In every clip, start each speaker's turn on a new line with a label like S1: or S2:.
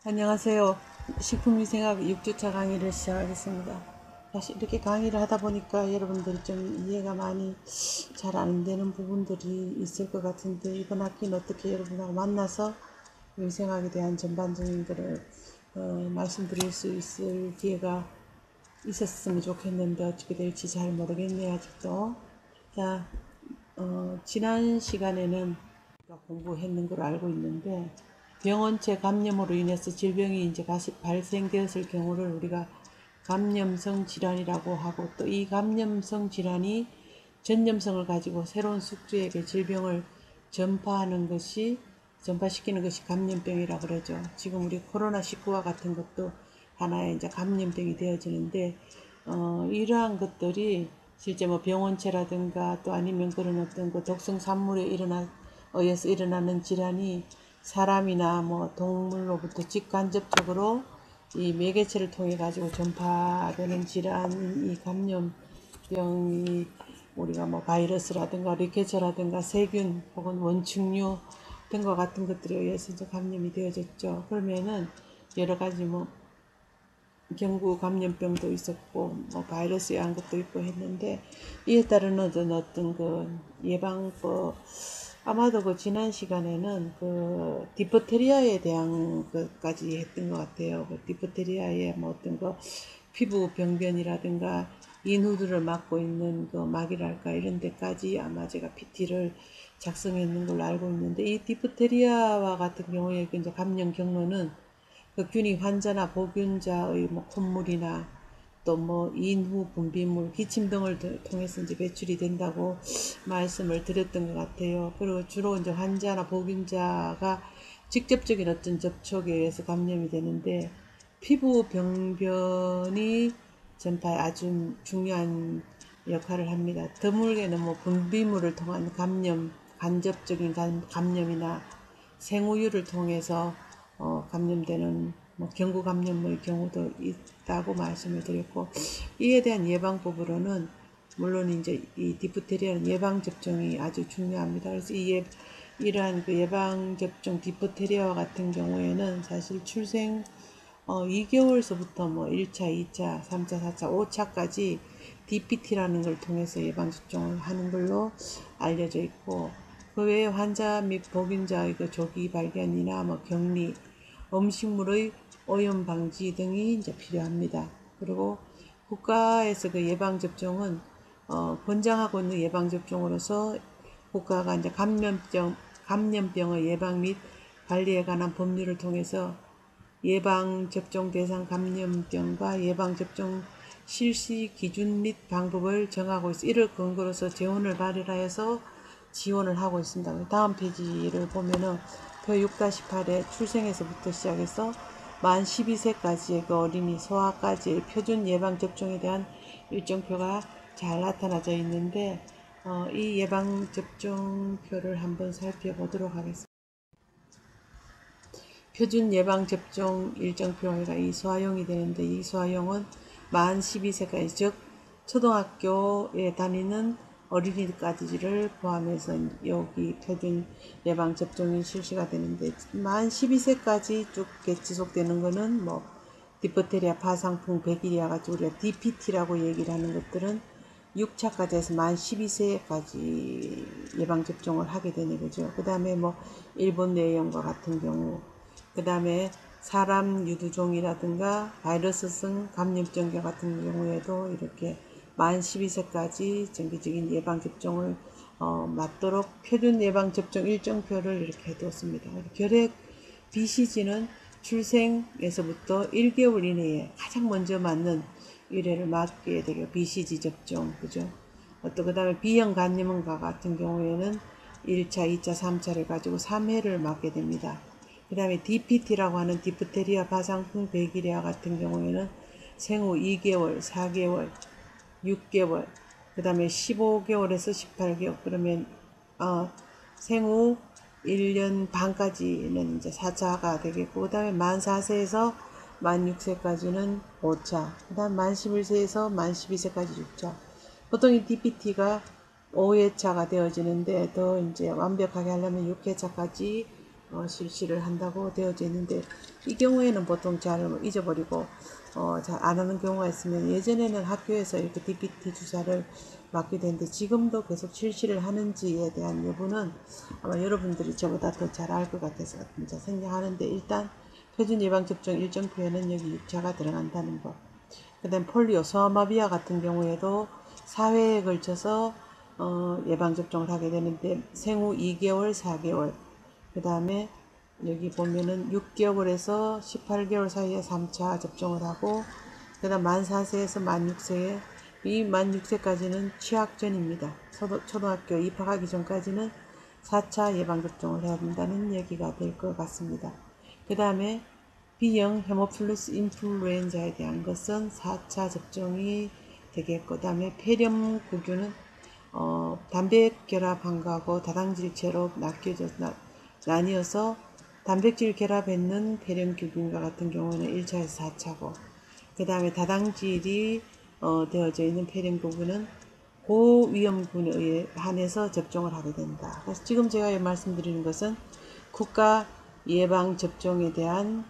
S1: 안녕하세요. 식품위생학 6주차 강의를 시작하겠습니다. 사실 이렇게 강의를 하다 보니까 여러분들이 좀 이해가 많이 잘 안 되는 부분들이 있을 것 같은데, 이번 학기는 어떻게 여러분하고 만나서 위생학에 대한 전반적인 것을 말씀드릴 수 있을 기회가 있었으면 좋겠는데 어떻게 될지 잘 모르겠네요, 아직도. 자, 지난 시간에는 공부했는 걸로 알고 있는데, 병원체 감염으로 인해서 질병이 이제 다시 발생되었을 경우를 우리가 감염성 질환이라고 하고, 또 이 감염성 질환이 전염성을 가지고 새로운 숙주에게 질병을 전파시키는 것이 감염병이라고 그러죠. 지금 우리 코로나19와 같은 것도 하나의 이제 감염병이 되어지는데, 이러한 것들이 실제 뭐 병원체라든가 또 아니면 그런 어떤 그 독성 산물에 의해서 일어나는 질환이 사람이나 뭐 동물로부터 직간접적으로 이 매개체를 통해 가지고 전파되는 질환인 이 감염병이 우리가 뭐 바이러스라든가 리케처라든가 세균 혹은 원충류 등과 같은 것들에 의해서 이제 감염이 되어졌죠. 그러면은 여러 가지 뭐 경구 감염병도 있었고 뭐 바이러스에 한 것도 있고 했는데, 이에 따른 어떤 그 예방법, 아마도 그 지난 시간에는 그 디프테리아에 대한 것까지 했던 것 같아요. 그 디프테리아의 뭐 어떤 그 피부 병변이라든가 인후들을 막고 있는 그 막이랄까 이런 데까지 아마 제가 PT를 작성했는 걸로 알고 있는데, 이 디프테리아와 같은 경우에 이제 감염 경로는 그 균이 환자나 보균자의 뭐 콧물이나 또 뭐 인후 분비물, 기침 등을 통해서 이제 배출이 된다고 말씀을 드렸던 것 같아요. 그리고 주로 이제 환자나 보균자가 직접적인 어떤 접촉에 의해서 감염이 되는데, 피부 병변이 전파에 아주 중요한 역할을 합니다. 드물게는 뭐 분비물을 통한 감염, 간접적인 감염이나 생우유를 통해서 감염되는 뭐 경구 감염의 경우도 있다고 말씀을 드렸고, 이에 대한 예방법으로는 물론 이제 이 디프테리아는 예방 접종이 아주 중요합니다. 그래서 이러한 그 예방 접종 디프테리아와 같은 경우에는 사실 출생 2개월서부터 뭐 1차, 2차, 3차, 4차, 5차까지 DPT라는 걸 통해서 예방 접종을 하는 걸로 알려져 있고, 그 외에 환자 및 보균자의 그 조기 발견이나 뭐 격리, 음식물의 오염 방지 등이 이제 필요합니다. 그리고 국가에서 그 예방 접종은 권장하고 있는 예방 접종으로서 국가가 이제 감염병의 예방 및 관리에 관한 법률을 통해서 예방접종 대상 감염병과 예방접종 실시 기준 및 방법을 정하고 있어 이를 근거로서 재원을 발휘하여서 지원을 하고 있습니다. 다음 페이지를 보면은 표 6-8에 출생에서부터 시작해서 만 12세까지의 그 어린이 소아까지의 표준 예방접종에 대한 일정표가 잘 나타나져 있는데, 이 예방접종표를 한번 살펴보도록 하겠습니다. 표준 예방접종 일정표가 이 소아용이 되는데, 이 소아용은 만 12세까지, 즉 초등학교에 다니는 어린이까지를 포함해서 여기 표준 예방접종이 실시가 되는데, 만 12세까지 쭉 지속되는 거는 뭐 디프테리아, 파상풍, 백일이와 같이 우리가 DPT라고 얘기를 하는 것들은 6차까지 해서 만 12세까지 예방접종을 하게 되는 거죠. 그 다음에 뭐 일본 내염과 같은 경우, 그 다음에 사람 유두종이라든가 바이러스성 감염병과 같은 경우에도 이렇게 만 12세까지 정기적인 예방접종을 맞도록 표준 예방접종 일정표를 이렇게 해두었습니다. 결핵 BCG는 출생에서부터 1개월 이내에 가장 먼저 맞는 의뢰를 맞게 되고 BCG 접종, 그죠? 또 그 다음에 B형 간염과 같은 경우에는 1차, 2차, 3차를 가지고 3회를 맞게 됩니다. 그 다음에 DPT라고 하는 디프테리아, 파상풍, 백일이와 같은 경우에는 생후 2개월, 4개월, 6개월, 그 다음에 15개월에서 18개월, 그러면 생후 1년 반까지는 이제 4차가 되겠고, 그 다음에 만 4세에서 만 6세까지는 5차, 그 다음 만 11세에서 만 12세까지 6차. 보통 이 DPT가 5회차가 되어지는데, 더 이제 완벽하게 하려면 6회차까지 실시를 한다고 되어져 있는데, 이 경우에는 보통 잘 잊어버리고 잘 안 하는 경우가 있으면, 예전에는 학교에서 이렇게 DPT 주사를 맞게 되는데 지금도 계속 실시를 하는지에 대한 여부는 아마 여러분들이 저보다 더 잘 알 것 같아서 진짜 생각하는데, 일단 표준 예방접종 일정표에는 여기 6차가 들어간다는 거, 그 다음 폴리오, 소아마비아 같은 경우에도 4회에 걸쳐서 예방접종을 하게 되는데, 생후 2개월, 4개월, 그 다음에 여기 보면은 6개월에서 18개월 사이에 3차 접종을 하고, 그 다음 만 4세에서 만 6세에, 이 만 6세까지는 취학 전입니다. 초등학교 입학하기 전까지는 4차 예방접종을 해야 된다는 얘기가 될 것 같습니다. 그 다음에 B형 헤모필러스 인플루엔자에 대한 것은 4차 접종이 되겠고, 그 다음에 폐렴구균은 단백결합한 거하고 다당질체로 나뉘어서, 단백질 결합했는 폐렴규균과 같은 경우는 1차에서 4차고, 그 다음에 다당질이 되어져 있는 폐렴규균은 고위험군에 한해서 접종을 하게 된다. 그래서 지금 제가 말씀드리는 것은 국가 예방 접종에 대한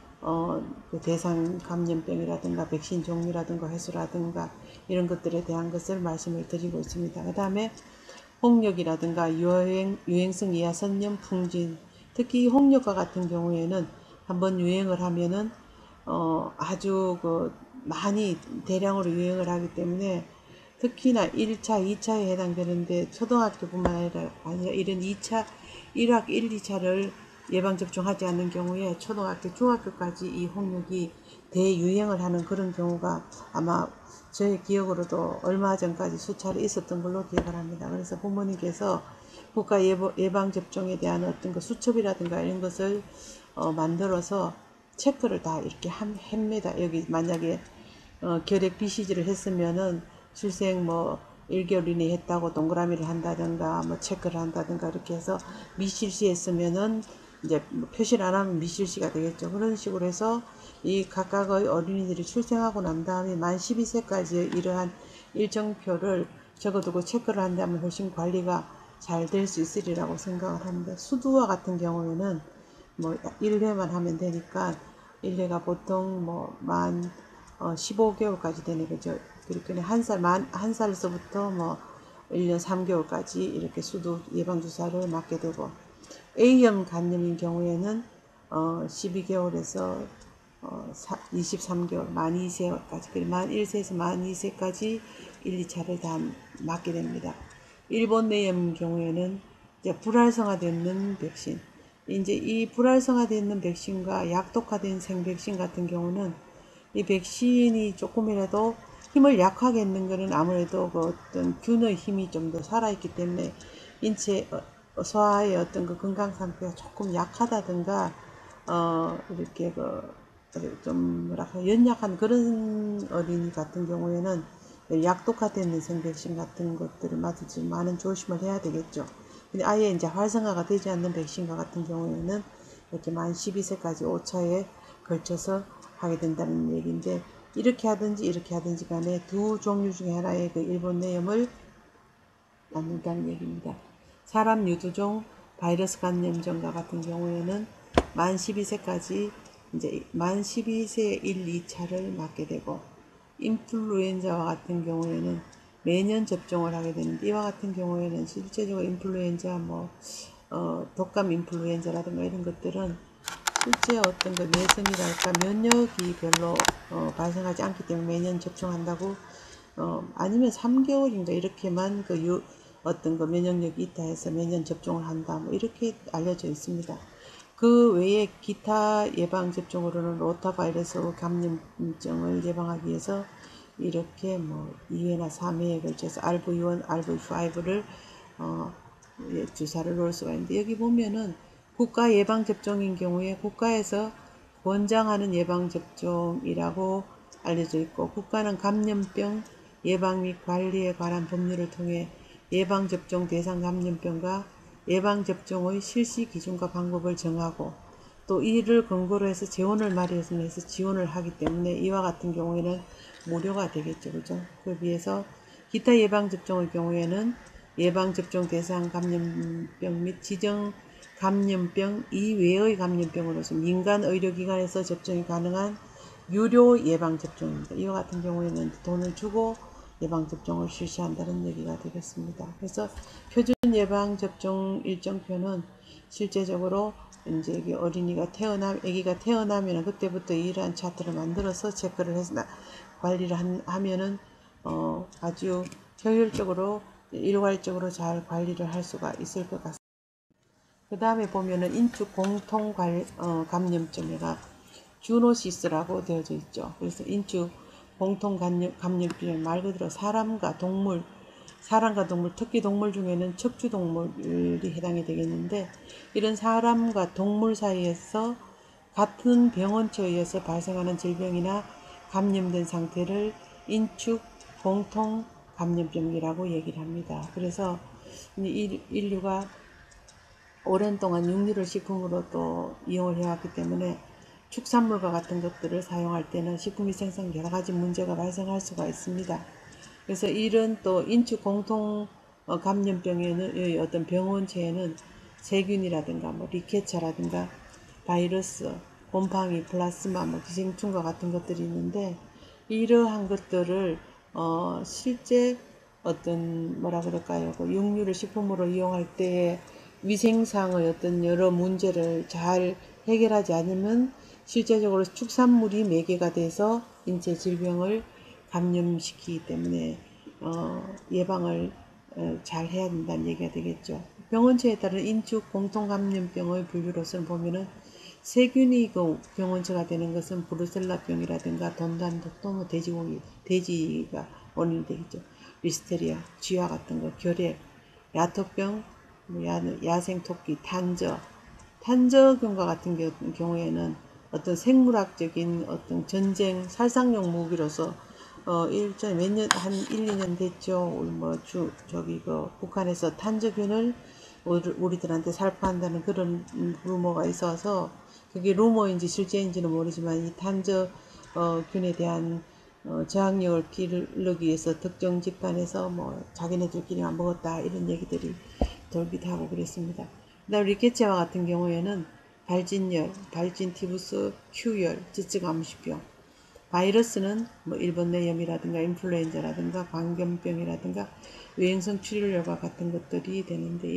S1: 그 대상 감염병이라든가 백신 종류라든가 횟수라든가 이런 것들에 대한 것을 말씀을 드리고 있습니다. 그 다음에 홍역이라든가 유행성 이하선염, 풍진, 특히 홍역과 같은 경우에는 한번 유행을 하면은 아주 많이 대량으로 유행을 하기 때문에, 특히나 1차, 2차에 해당되는데, 초등학교뿐만 아니라 이런 2차, 1학 1, 2차를 예방접종하지 않는 경우에 초등학교, 중학교까지 이 홍역이 대유행을 하는 그런 경우가 아마 저의 기억으로도 얼마 전까지 수차례 있었던 걸로 기억을 합니다. 그래서 부모님께서 국가 예방접종에 대한 어떤 그 수첩이라든가 이런 것을 만들어서 체크를 다 이렇게 합니다. 여기 만약에 결핵 BCG를 했으면은 출생 1개월 이내 했다고 동그라미를 한다든가 체크를 한다든가 이렇게 해서, 미실시했으면은 이제 표시를 안 하면 미실시가 되겠죠. 그런 식으로 해서 이 각각의 어린이들이 출생하고 난 다음에 만 12세까지 이러한 일정표를 적어두고 체크를 한다면 훨씬 관리가 잘 될 수 있으리라고 생각을 합니다. 수두와 같은 경우에는 1회만 하면 되니까, 1회가 보통 만 15개월까지 되네, 그죠? 그러니까 한 살서부터 1년 3개월까지 이렇게 수두 예방주사를 맞게 되고, A형 간염인 경우에는 12개월에서 23개월, 만 2세까지, 그리고 만 1세에서 만 2세까지 1, 2차를 다 맞게 됩니다. 일본 내염 경우에는 이제 불활성화되는 백신, 이제 이 불활성화되는 백신과 약독화된 생백신 같은 경우는, 이 백신이 조금이라도 힘을 약하게 했는 것은 아무래도 그 어떤 균의 힘이 좀 더 살아있기 때문에 인체 소아의 어떤 그 건강 상태가 조금 약하다든가 이렇게 좀 뭐랄까 연약한 그런 어린이 같은 경우에는 약독화되는 생백신 같은 것들을 맞을지 많은 조심을 해야 되겠죠. 근데 아예 이제 활성화가 되지 않는 백신과 같은 경우에는 이렇게 만 12세까지 5차에 걸쳐서 하게 된다는 얘기인데, 이렇게 하든지 이렇게 하든지 간에 두 종류 중에 하나의 그 일본 내염을 맞는다는 얘기입니다. 사람 유두종 바이러스 감염증과 같은 경우에는 만 12세까지 이제 만 12세 1, 2차를 맞게 되고, 인플루엔자와 같은 경우에는 매년 접종을 하게 되는데, 이와 같은 경우에는 실제적으로 인플루엔자 독감 인플루엔자라든가 이런 것들은 실제 어떤 그 내성이랄까 면역이 별로 발생하지 않기 때문에 매년 접종한다고, 아니면 3개월인가 이렇게만 어떤 그 면역력이 있다 해서 매년 접종을 한다 이렇게 알려져 있습니다. 그 외에 기타 예방 접종으로는 로타바이러스 감염증을 예방하기 위해서 이렇게 2회나 3회에 걸쳐서 RV1, RV5를 주사를 놓을 수가 있는데, 여기 보면은 국가 예방접종인 경우에 국가에서 권장하는 예방접종이라고 알려져 있고, 국가는 감염병 예방 및 관리에 관한 법률을 통해 예방접종 대상 감염병과 예방접종의 실시 기준과 방법을 정하고, 또 이를 근거로 해서 재원을 마련해서 지원을 하기 때문에 이와 같은 경우에는 무료가 되겠죠. 그죠? 그에 비해서 기타 예방접종의 경우에는 예방접종 대상 감염병 및 지정 감염병 이외의 감염병으로서 민간 의료기관에서 접종이 가능한 유료 예방접종입니다. 이와 같은 경우에는 돈을 주고 예방접종을 실시한다는 얘기가 되겠습니다. 그래서 표준 예방접종 일정표는 실제적으로 이제 아기가 태어나면 그때부터 이러한 차트를 만들어서 체크를 해서 관리를 하면은 아주 효율적으로 일괄적으로 잘 관리를 할 수가 있을 것 같습니다. 그 다음에 보면은 인축 공통 감염증이가 주노시스라고 되어져 있죠. 그래서 인축 공통 감염병 말 그대로 사람과 동물, 특히 동물 중에는 척추동물이 해당이 되겠는데, 이런 사람과 동물 사이에서 같은 병원체에 의해서 발생하는 질병이나 감염된 상태를 인축 공통 감염병이라고 얘기를 합니다. 그래서 인류가 오랜 동안 육류를 식품으로 또 이용을 해왔기 때문에 축산물과 같은 것들을 사용할 때는 식품위생상 여러 가지 문제가 발생할 수가 있습니다. 그래서 이런 또 인축 공통 감염병의 어떤 병원체에는 세균이라든가 리케차라든가 바이러스, 곰팡이, 플라스마, 기생충과 같은 것들이 있는데, 이러한 것들을 실제 어떤 육류를 식품으로 이용할 때에 위생상의 어떤 여러 문제를 잘 해결하지 않으면 실제적으로 축산물이 매개가 돼서 인체 질병을 감염시키기 때문에 예방을 잘 해야 된다는 얘기가 되겠죠. 병원체에 따른 인축 공통감염병의 분류로서는 보면은 세균이 병원체가 되는 것은 브루셀라병이라든가 돈단독, 돼지가 원인이 되겠죠. 리스테리아, 쥐와 같은 거, 결핵, 야토병, 야생토끼, 탄저균과 같은 경우에는 어떤 생물학적인 어떤 전쟁 살상용 무기로서 일전에 한 1, 2년 됐죠. 북한에서 탄저균을 우리들한테 살포한다는 그런 루머가 있어서, 그게 루머인지 실제인지는 모르지만 이 탄저균에 대한 저항력을 기르기 위해서 특정 집단에서 자기네들끼리만 먹었다 이런 얘기들이 돌기도 하고 그랬습니다. 그다음 리케치와 같은 경우에는 발진열, 발진티부스, Q열, 찌찌가무시병, 바이러스는 일본내염이라든가 인플루엔자라든가 광견병이라든가 유행성 출혈열과 같은 것들이 되는데,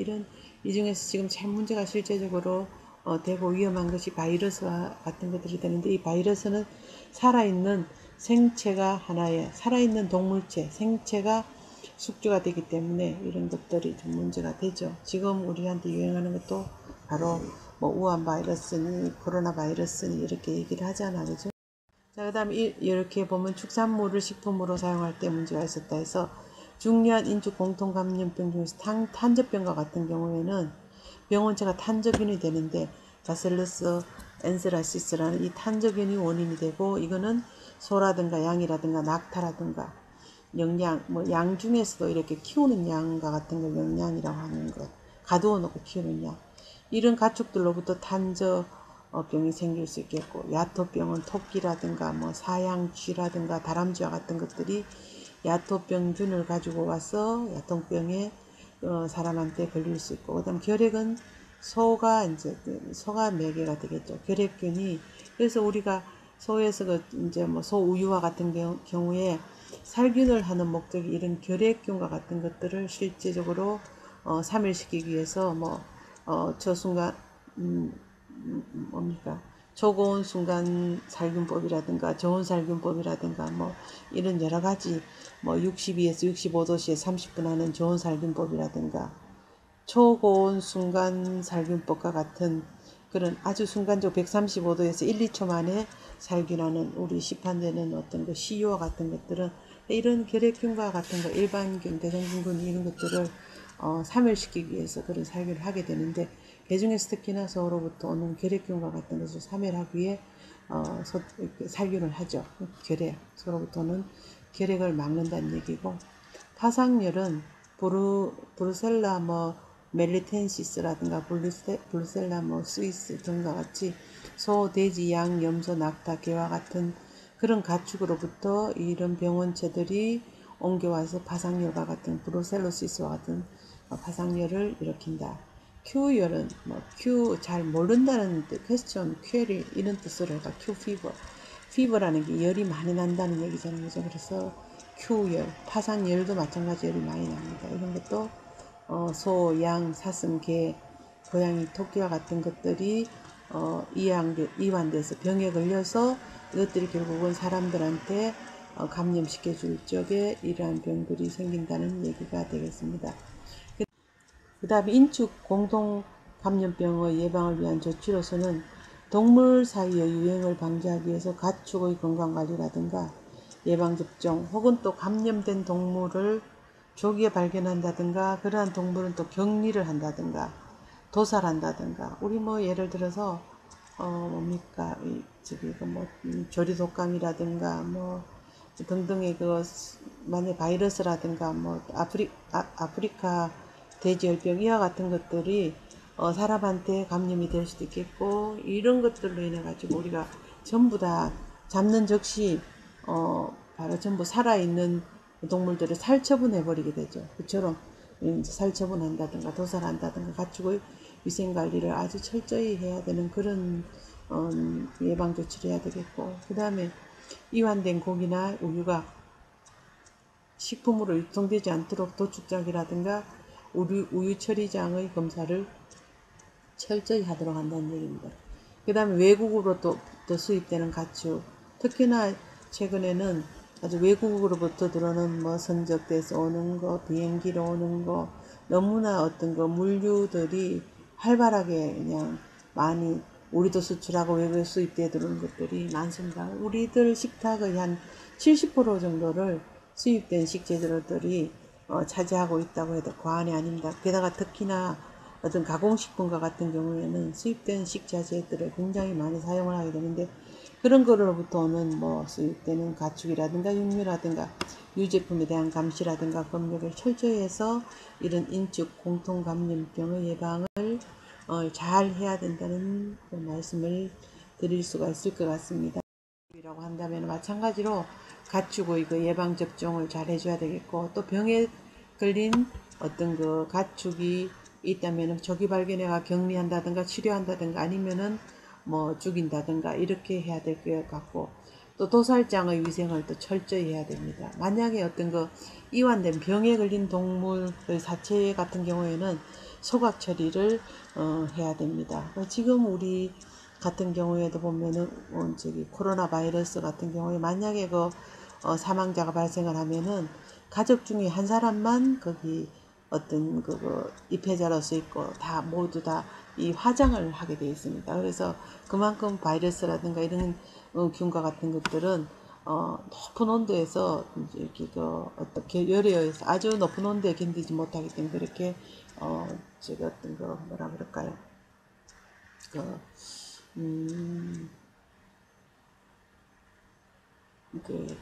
S1: 이 중에서 지금 참 문제가 실제적으로 되고 위험한 것이 바이러스와 같은 것들이 되는데, 이 바이러스는 살아있는 동물체, 생체가 숙주가 되기 때문에 이런 것들이 좀 문제가 되죠. 지금 우리한테 유행하는 것도 바로 우한 바이러스니 코로나 바이러스니 이렇게 얘기를 하잖아, 그죠? 자, 그 다음에 이렇게 보면 축산물을 식품으로 사용할 때 문제가 있었다 해서, 중요한 인축 공통감염병 중에서 탄저병과 같은 경우에는 병원체가 탄저균이 되는데, 바셀러스 엔세라시스라는 이 탄저균이 원인이 되고, 이거는 소라든가 양이라든가 낙타라든가 양 중에서도 이렇게 키우는 양과 같은 걸 영양이라고 하는 것, 가두어 놓고 키우는 양, 이런 가축들로부터 탄저병이 생길 수 있겠고, 야토병은 토끼라든가 사양쥐라든가 다람쥐와 같은 것들이 야토병균을 가지고 와서 야토병에 사람한테 걸릴 수 있고, 그다음 결핵은 소가 매개가 되겠죠. 결핵균이. 그래서 우리가 소에서 소 우유와 같은 경우에 살균을 하는 목적이 이런 결핵균과 같은 것들을 실제적으로 사멸시키기 위해서 초고온 순간 살균법이라든가 저온 살균법이라든가 이런 여러 가지 62에서 65도씨에 30분 하는 저온 살균법이라든가 초고온 순간 살균법과 같은 그런 아주 순간적 135도에서 1, 2초 만에 살균하는 우리 시판되는 어떤 CU와 같은 것들은 이런 결핵균과 같은 거, 일반균, 대장균 이런 것들을 사멸시키기 위해서 그런 살균을 하게 되는데, 개중에서 특히나 소로부터 오는 결핵균과 같은 것을 사멸하기 위해 살균을 하죠. 소로부터는 결핵을 막는다는 얘기고, 파상열은 브루셀라 멜리텐시스라든가 브루셀라 스위스 등과 같이 소, 돼지, 양, 염소, 낙타, 개와 같은 그런 가축으로부터 이런 병원체들이 옮겨와서 파상열과 같은 브루셀로시스와 같은 파상열을 일으킨다. Q열은 뭐 Q 잘 모른다는 뜻, 퀘스천, 퀘리 이런 뜻으로 해서 Q 피버. 피버라는 게 열이 많이 난다는 얘기잖아요. 그죠? 그래서 Q열, 파산열도 마찬가지 열이 많이 납니다. 이런 것도 소, 양, 사슴, 개, 고양이, 토끼와 같은 것들이 이완돼서 병에 걸려서 이것들이 결국은 사람들한테 감염시켜 줄 적에 이러한 병들이 생긴다는 얘기가 되겠습니다. 그 다음에 인축 공동 감염병의 예방을 위한 조치로서는 동물 사이의 유행을 방지하기 위해서 가축의 건강관리라든가 예방접종 혹은 또 감염된 동물을 조기에 발견한다든가 그러한 동물은 또 격리를 한다든가 도살한다든가 우리 뭐 예를 들어서 뭡니까 저기 뭐 조류독감이라든가 뭐 등등의 그 만약 바이러스라든가 뭐 아프리카 돼지열병 이와 같은 것들이 사람한테 감염이 될 수도 있겠고 이런 것들로 인해 가지고 우리가 전부 다 잡는 즉시 바로 전부 살아있는 동물들을 살처분해 버리게 되죠. 그처럼 이제 살처분한다든가 도살한다든가 가축의 위생관리를 아주 철저히 해야 되는 그런 예방 조치를 해야 되겠고 그 다음에 이완된 고기나 우유가 식품으로 유통되지 않도록 도축장이라든가 우유 처리장의 검사를 철저히 하도록 한다는 얘기입니다. 그 다음에 외국으로 또 수입되는 가축 특히나 최근에는 아주 외국으로부터 들어오는 뭐 선적돼서 오는 거 비행기로 오는 거 너무나 어떤 거 물류들이 활발하게 그냥 많이 우리도 수출하고 외국에 수입돼 들어오는 것들이 많습니다. 우리들 식탁의 한 70% 정도를 수입된 식재료들이 차지하고 있다고 해도 과언이 아닙니다. 게다가 특히나 어떤 가공식품과 같은 경우에는 수입된 식자재들을 굉장히 많이 사용을 하게 되는데 그런 거로부터 오는 뭐 수입되는 가축이라든가 육류라든가 유제품에 대한 감시라든가 검역을 철저히 해서 이런 인축 공통감염병의 예방을 잘 해야 된다는 말씀을 드릴 수가 있을 것 같습니다. 라고 한다면 마찬가지로 가축의 그 예방 접종을 잘 해줘야 되겠고 또 병에 걸린 어떤 그 가축이 있다면 조기 발견해가 격리한다든가 치료한다든가 아니면은 뭐 죽인다든가 이렇게 해야 될 것 같고 또 도살장의 위생을 또 철저히 해야 됩니다. 만약에 어떤 그 이완된 병에 걸린 동물의 사체 같은 경우에는 소각 처리를 해야 됩니다. 지금 우리 같은 경우에도 보면은 저기 코로나 바이러스 같은 경우에 만약에 그 사망자가 발생을 하면은 가족 중에 한 사람만 거기 어떤 그 입회자로서 있고 다 모두 다 이 화장을 하게 되어 있습니다. 그래서 그만큼 바이러스라든가 이런 균과 같은 것들은 높은 온도에서 이렇게 그 어떻게 열에 의해서 아주 높은 온도에 견디지 못하기 때문에 그렇게 저기 어떤 거 뭐라 그럴까요? 그 그,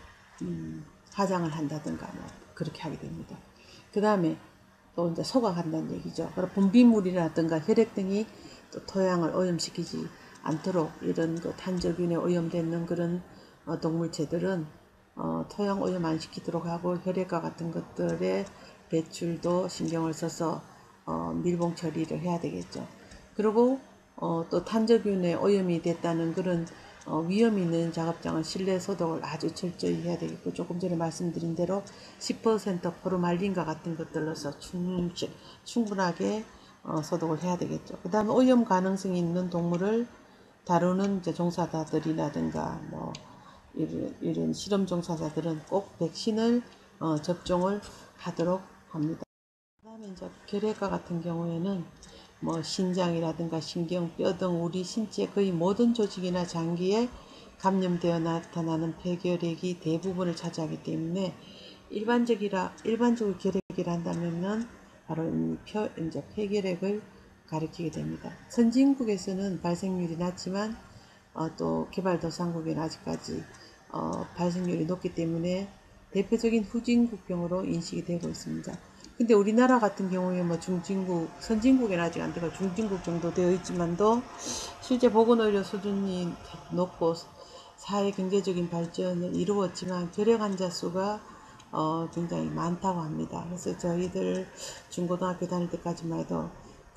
S1: 화장을 한다든가 뭐 그렇게 하게 됩니다. 그 다음에 또 이제 소각한다는 얘기죠. 그리고 분비물이라든가 혈액 등이 또 토양을 오염시키지 않도록 이런 그 탄저균에 오염되는 그런 동물체들은 토양 오염 안 시키도록 하고 혈액과 같은 것들의 배출도 신경을 써서 밀봉 처리를 해야 되겠죠. 그리고 또 탄저균에 오염이 됐다는 그런 위험 있는 작업장은 실내 소독을 아주 철저히 해야 되겠고 조금 전에 말씀드린 대로 10% 포르말린과 같은 것들로서 충분하게 소독을 해야 되겠죠. 그 다음에 오염 가능성이 있는 동물을 다루는 이제 종사자들이라든가 뭐 이런 실험 종사자들은 꼭 백신을 접종을 하도록 합니다. 그 다음에 이제 결핵과 같은 경우에는 뭐 신장이라든가 신경, 뼈 등 우리 신체 거의 모든 조직이나 장기에 감염되어 나타나는 폐결핵이 대부분을 차지하기 때문에 일반적으로 결핵이라 한다면은 바로 이제 폐결핵을 가리키게 됩니다. 선진국에서는 발생률이 낮지만 또 개발도상국에는 아직까지 발생률이 높기 때문에 대표적인 후진국병으로 인식이 되고 있습니다. 근데 우리나라 같은 경우에 뭐 선진국에는 아직 안 되고 중진국 정도 되어 있지만도 실제 보건의료 수준이 높고 사회 경제적인 발전을 이루었지만 결핵 환자 수가 굉장히 많다고 합니다. 그래서 저희들 중고등학교 다닐 때까지만 해도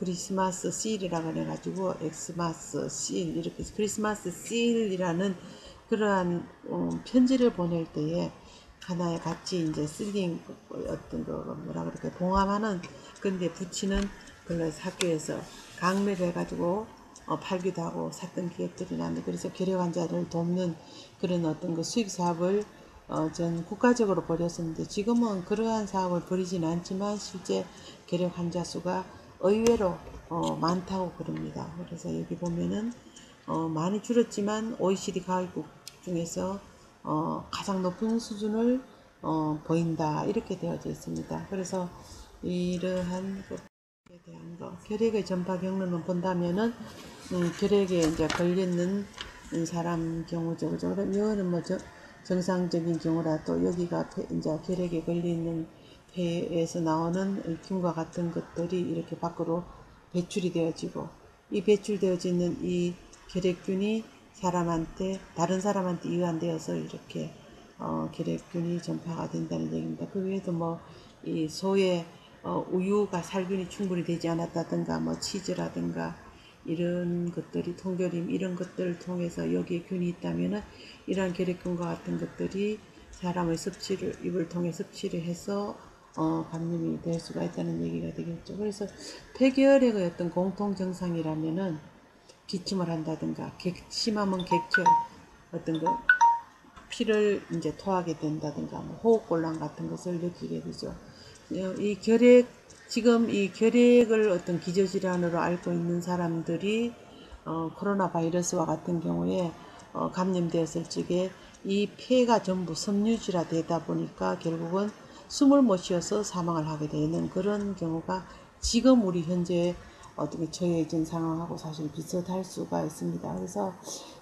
S1: 크리스마스 실이라고 해가지고 엑스마스 실 이렇게 크리스마스 실이라는 그러한 편지를 보낼 때에 하나에 같이 이제 쓸린 어떤 거 뭐라 그럴까 봉함하는 근데 붙이는 그걸 학교에서 강매를 해가지고 팔기도 하고 샀던 기억들이 나는데 그래서 결핵 환자를 돕는 그런 어떤 그 수익 사업을 전 국가적으로 벌였었는데 지금은 그러한 사업을 벌이지는 않지만 실제 결핵 환자 수가 의외로 많다고 그럽니다. 그래서 여기 보면은 많이 줄었지만 OECD 가입국 중에서 가장 높은 수준을 보인다 이렇게 되어져 있습니다. 그래서 이러한 것에 대한 거 결핵의 전파 경로는 본다면은 결핵에 이제 걸리는 사람 경우죠. 그죠? 그럼 이거는 뭐 정상적인 경우라도 여기가 이제 결핵에 걸리는 폐에서 나오는 균과 같은 것들이 이렇게 밖으로 배출이 되어지고 이 배출되어지는 이 결핵균이 사람한테 다른 사람한테 이완되어서 이렇게 결핵균이 전파가 된다는 얘기입니다. 그 외에도 뭐 이 소의 우유가 살균이 충분히 되지 않았다든가 뭐 치즈라든가 이런 것들이 통조림 이런 것들을 통해서 여기에 균이 있다면은 이러한 결핵균과 같은 것들이 사람의 섭취를 입을 통해 섭취를 해서 감염이 될 수가 있다는 얘기가 되겠죠. 그래서 폐결핵의 어떤 공통 증상이라면은 기침을 한다든가 심하면 객철 어떤 그 피를 이제 토하게 된다든가 뭐 호흡곤란 같은 것을 느끼게 되죠. 이 결핵 지금 이 결핵을 어떤 기저질환으로 알고 있는 사람들이 코로나 바이러스와 같은 경우에 감염되었을 적에 이 폐가 전부 섬유질화 되다 보니까 결국은 숨을 못 쉬어서 사망을 하게 되는 그런 경우가 지금 우리 현재 어떻게 처해진 상황하고 사실 비슷할 수가 있습니다. 그래서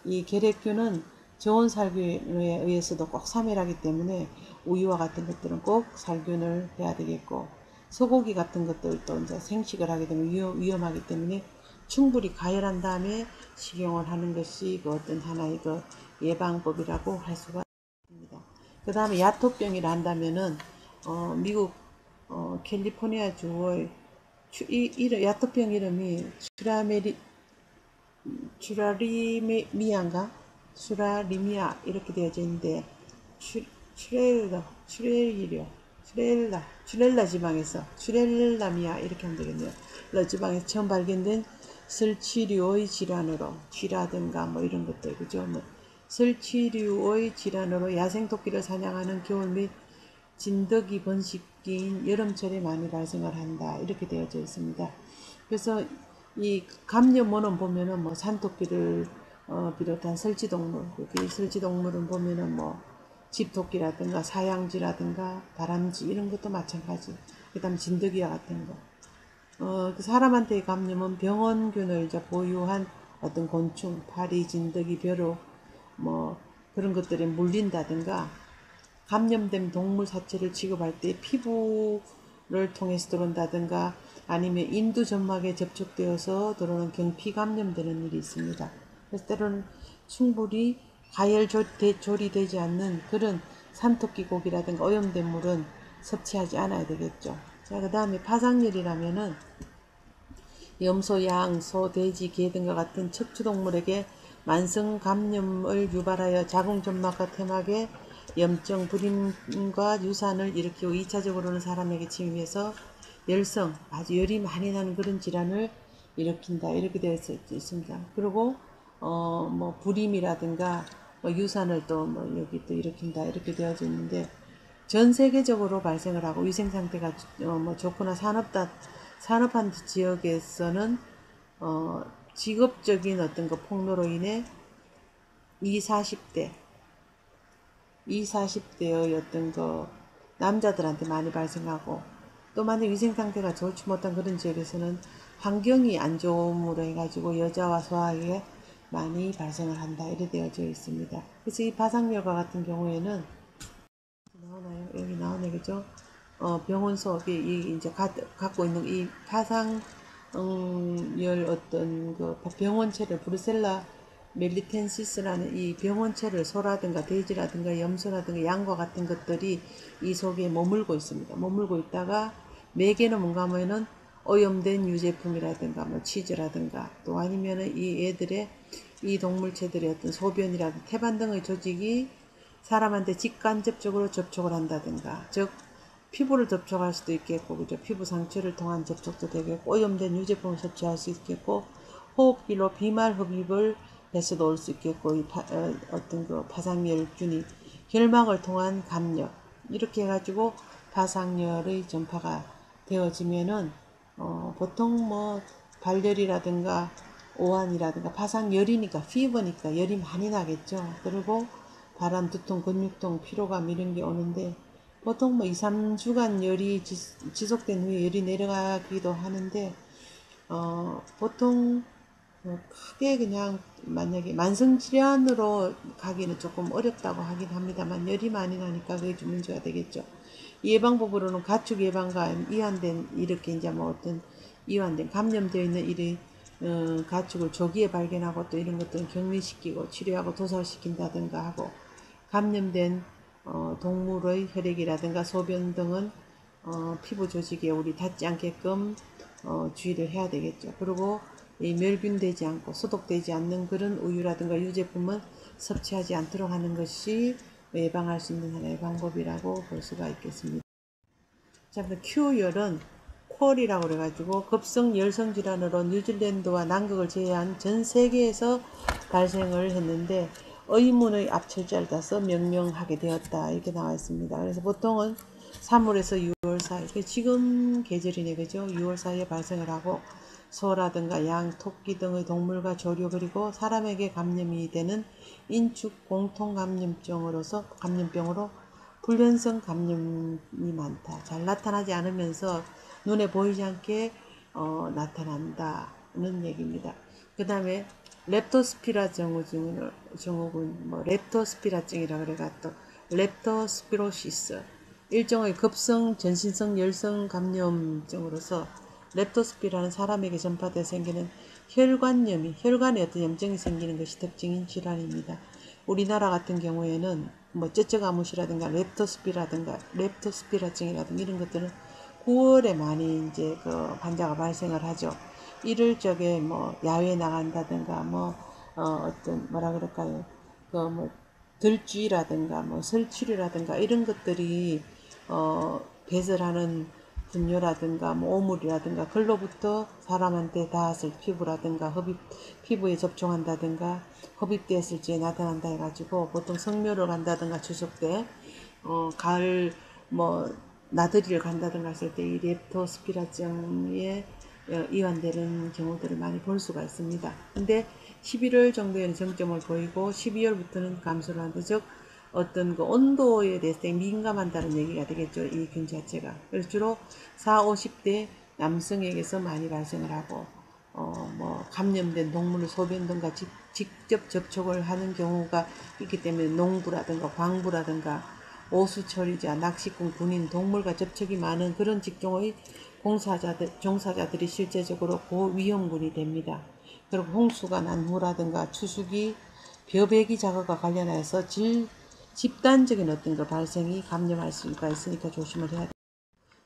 S1: 이 결핵균은 저온 살균에 의해서도 꼭 사멸하기 때문에 우유와 같은 것들은 꼭 살균을 해야 되겠고 소고기 같은 것들도 이제 생식을 하게 되면 위험하기 때문에 충분히 가열한 다음에 식용을 하는 것이 그 어떤 하나의 그 예방법이라고 할 수가 있습니다. 그 다음에 야토병이라 한다면은 미국 캘리포니아 주의 야토병 이름이 츄라리미아인가? 츄라리미아 이렇게 되어져 있는데 츄렐라 지방에서 츄렐라미아 이렇게 하면 되겠네요. 러 지방에서 처음 발견된 설치류의 질환으로 쥐라든가 뭐 이런 것들 그죠? 뭐 설치류의 질환으로 야생토끼를 사냥하는 겨울 및 진드기 번식기인 여름철에 많이 발생을 한다 이렇게 되어져 있습니다. 그래서 이 감염원은 보면은 뭐 산토끼를 비롯한 설치동물 여기 설치동물은 보면은 뭐 집토끼라든가 사양쥐라든가 다람쥐 이런 것도 마찬가지 그 다음 진드기와 같은 거 그 사람한테의 감염은 병원균을 이제 보유한 어떤 곤충 파리 진드기 벼룩 뭐 그런 것들에 물린다든가 감염된 동물 사체를 취급할 때 피부를 통해서 들어온다든가 아니면 인두 점막에 접촉되어서 들어오는 경피 감염되는 일이 있습니다. 그래서 때로는 충분히 가열 조리되지 않는 그런 산토끼 고기라든가 오염된 물은 섭취하지 않아야 되겠죠. 자, 그 다음에 파상열이라면은 염소, 양, 소, 돼지, 개 등과 같은 척추동물에게 만성 감염을 유발하여 자궁점막과 태막에 염증, 불임과 유산을 일으키고 2차적으로는 사람에게 침입해서 열성, 아주 열이 많이 나는 그런 질환을 일으킨다. 이렇게 되어 있습니다. 그리고 뭐 불임이라든가 뭐 유산을 또 뭐 여기 또 일으킨다. 이렇게 되어져 있는데 전 세계적으로 발생을 하고 위생 상태가 뭐 좋거나 산업한 지역에서는 직업적인 어떤 그 폭로로 인해 20, 40대의 어떤 그 남자들한테 많이 발생하고 또 만약 위생 상태가 좋지 못한 그런 지역에서는 환경이 안 좋음으로 해가지고 여자와 소아에게 많이 발생을 한다 이렇게 되어져 있습니다. 그래서 이 파상열과 같은 경우에는 나오나요? 여기 나오네 그죠? 병원 속에 이제 갖고 있는 이 파상열 어떤 그 병원체를 브루셀라 멜리텐시스라는 이 병원체를 소라든가 돼지라든가 염소라든가 양과 같은 것들이 이 속에 머물고 있습니다. 머물고 있다가 매개는 뭔가 하면은 오염된 유제품이라든가 뭐 치즈라든가 또 아니면은 이 애들의 이 동물체들의 어떤 소변이라든가 태반 등의 조직이 사람한테 직간접적으로 접촉을 한다든가, 즉 피부를 접촉할 수도 있겠고, 그죠? 피부 상처를 통한 접촉도 되겠고, 오염된 유제품을 섭취할 수 있겠고, 호흡기로 비말 흡입을 해서도 올 수 있겠고, 어떤 그 파상열균이 결막을 통한 감염, 이렇게 해가지고 파상열의 전파가 되어지면은 보통 뭐 발열이라든가 오한이라든가 파상열이니까 피부니까 열이 많이 나겠죠. 그리고 바람, 두통, 근육통, 피로감 이런 게 오는데 보통 뭐 2, 3주간 열이 지속된 후에 열이 내려가기도 하는데 보통 크게 그냥 만약에 만성질환으로 가기는 조금 어렵다고 하긴 합니다만 열이 많이 나니까 그게 좀 문제가 되겠죠. 예방법으로는 가축 예방과 이완된 이렇게 이제 뭐 어떤 이완된 감염되어 있는 이런 가축을 조기에 발견하고 또 이런 것들은 격리시키고 치료하고 도살시킨다든가 하고 감염된 동물의 혈액이라든가 소변 등은 피부 조직에 우리 닿지 않게끔 주의를 해야 되겠죠. 그리고 이 멸균되지 않고 소독되지 않는 그런 우유라든가 유제품은 섭취하지 않도록 하는 것이 예방할 수 있는 하나의 방법이라고 볼 수가 있겠습니다. 자, Q열은 콜이라고 그래가지고 급성 열성 질환으로 뉴질랜드와 남극을 제외한 전 세계에서 발생을 했는데 의문의 앞철자를 따서 명명하게 되었다 이렇게 나와 있습니다. 그래서 보통은 3월에서 6월 사이, 지금 계절이네, 그죠? 6월 사이에 발생을 하고 소라든가 양, 토끼 등의 동물과 조류 그리고 사람에게 감염이 되는 인축 공통 감염병으로 불연성 감염이 많다. 잘 나타나지 않으면서 눈에 보이지 않게 나타난다는 얘기입니다. 그 다음에 렙토스피라 증후군, 뭐 렙토스피라증이라 그래가 또 렙토스피로시스, 일종의 급성 전신성 열성 감염증으로서 렙토스피라는 사람에게 전파돼 생기는 혈관에 어떤 염증이 생기는 것이 특징인 질환입니다. 우리나라 같은 경우에는 뭐 쩌쩌가무시라든가 렙토스피라증이라든가 이런 것들은 9월에 많이 이제 그 환자가 발생을 하죠. 이럴 적에 뭐 야외에 나간다든가 뭐 어떤 뭐라 그럴까요? 그 뭐 들쥐라든가 뭐 설치류라든가 이런 것들이 배설하는 분뇨라든가 뭐 오물이라든가 글로부터 사람한테 닿았을 피부라든가 피부에 접촉한다든가 흡입되었을 때 나타난다 해가지고 보통 성묘를 간다든가 추석 때 가을 뭐 나들이를 간다든가 했을 때 이 렙토스피라증에 이완되는 경우들을 많이 볼 수가 있습니다. 근데 11월 정도에는 정점을 보이고 12월부터는 감소를 하는데, 즉 어떤 그 온도에 대해서 민감한다는 얘기가 되겠죠. 이 균 자체가. 그래서 주로 4, 50대 남성에게서 많이 발생을 하고 뭐 감염된 동물 소변 등과 직접 접촉을 하는 경우가 있기 때문에 농부라든가 광부라든가 오수처리자, 낚시꾼, 군인, 동물과 접촉이 많은 그런 직종의 종사자들이 실제적으로 고위험군이 됩니다. 그리고 홍수가 난 후라든가 추수기, 벼베기 작업과 관련해서 집단적인 어떤 그 발생이 감염할 수가 있으니까 조심을 해야 돼요.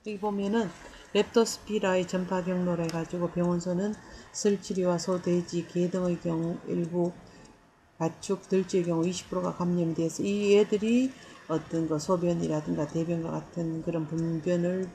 S1: 여기 보면은 렙토스피라의 전파 경로를 해가지고 병원서는 설치류와 소, 돼지, 개 등의 경우 일부 가축, 들쥐의 경우 20%가 감염이 돼서 이 애들이 어떤 그 소변이라든가 대변과 같은 그런 분변을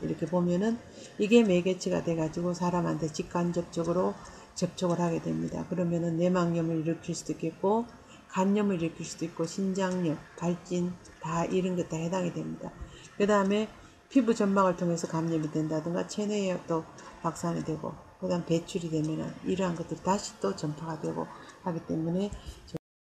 S1: 이렇게 보면은 이게 매개체가 돼가지고 사람한테 직간접적으로 접촉을 하게 됩니다. 그러면은 내막염을 일으킬 수도 있겠고 간염을 일으킬 수도 있고 신장염, 발진 다 이런 것 다 해당이 됩니다. 그 다음에 피부 점막을 통해서 감염이 된다든가 체내에 또 확산이 되고 그 다음 배출이 되면은 이러한 것들이 다시 또 전파가 되고 하기 때문에